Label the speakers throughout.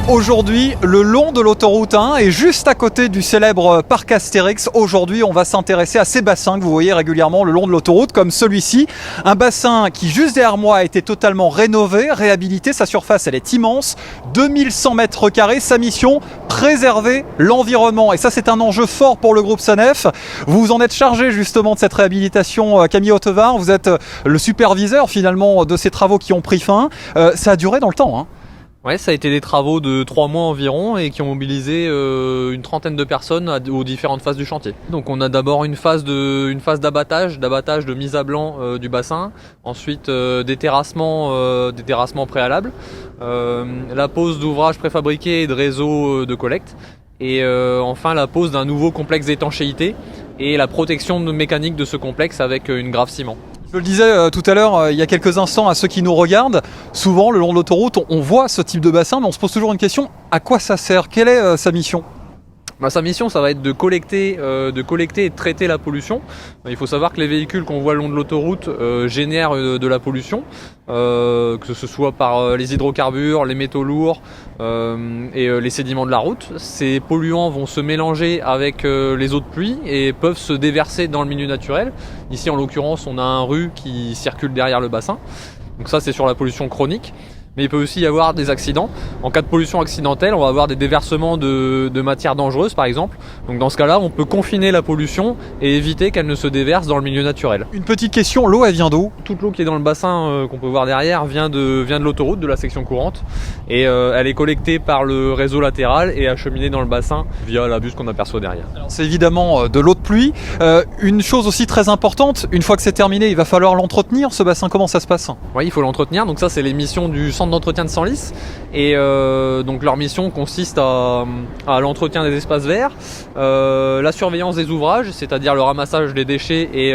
Speaker 1: Aujourd'hui, le long de l'autoroute 1 est juste à côté du célèbre parc Astérix. Aujourd'hui, on va s'intéresser à ces bassins que vous voyez régulièrement le long de l'autoroute, comme celui-ci. Un bassin qui, juste derrière moi, a été totalement rénové, réhabilité. Sa surface, elle est immense, 2100 mètres carrés. Sa mission, préserver l'environnement. Et ça, c'est un enjeu fort pour le groupe Sanef. Vous vous en êtes chargé justement de cette réhabilitation, Camille Hautevar. Vous êtes le superviseur finalement de ces travaux qui ont pris fin. Ça a duré dans le temps, hein.
Speaker 2: Ouais, ça a été des travaux de 3 mois environ et qui ont mobilisé une trentaine de personnes aux différentes phases du chantier. Donc on a d'abord une phase d'abattage de mise à blanc du bassin, ensuite des terrassements préalables, la pose d'ouvrages préfabriqués et de réseaux de collecte, et enfin la pose d'un nouveau complexe d'étanchéité et la protection mécanique de ce complexe avec une grave ciment.
Speaker 1: Je le disais tout à l'heure, il y a quelques instants, à ceux qui nous regardent, souvent le long de l'autoroute, on voit ce type de bassin, mais on se pose toujours une question, à quoi ça sert? Quelle est sa mission?
Speaker 2: Sa mission, ça va être de collecter et de traiter la pollution. Il faut savoir que les véhicules qu'on voit le long de l'autoroute génèrent de la pollution, que ce soit par les hydrocarbures, les métaux lourds et les sédiments de la route. Ces polluants vont se mélanger avec les eaux de pluie et peuvent se déverser dans le milieu naturel. Ici, en l'occurrence, on a un rue qui circule derrière le bassin. Donc ça, c'est sur la pollution chronique. Mais il peut aussi y avoir des accidents. En cas de pollution accidentelle, on va avoir des déversements de matières dangereuses par exemple. Donc dans ce cas-là, on peut confiner la pollution et éviter qu'elle ne se déverse dans le milieu naturel.
Speaker 1: Une petite question, l'eau elle vient d'où?
Speaker 2: Toute l'eau qui est dans le bassin qu'on peut voir derrière vient de l'autoroute, de la section courante. Et elle est collectée par le réseau latéral et acheminée dans le bassin via la buse qu'on aperçoit derrière.
Speaker 1: C'est évidemment de l'eau de pluie. Une chose aussi très importante, une fois que c'est terminé, il va falloir l'entretenir, ce bassin, comment ça se passe?
Speaker 2: Oui, il faut l'entretenir. Donc ça, c'est les missions du centre d'entretien de Senlis, et donc leur mission consiste à l'entretien des espaces verts, la surveillance des ouvrages, c'est-à-dire le ramassage des déchets et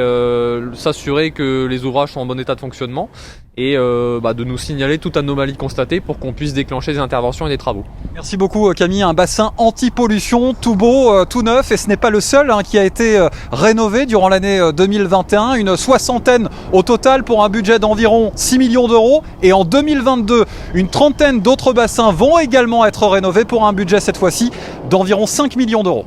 Speaker 2: s'assurer que les ouvrages sont en bon état de fonctionnement, et de nous signaler toute anomalie constatée pour qu'on puisse déclencher des interventions et des travaux.
Speaker 1: Merci beaucoup Camille, un bassin anti-pollution tout beau, tout neuf, et ce n'est pas le seul qui a été rénové durant l'année 2021, une soixantaine au total pour un budget d'environ 6 millions d'euros, et en 2022 une trentaine d'autres bassins vont également être rénovés pour un budget cette fois-ci d'environ 5 millions d'euros.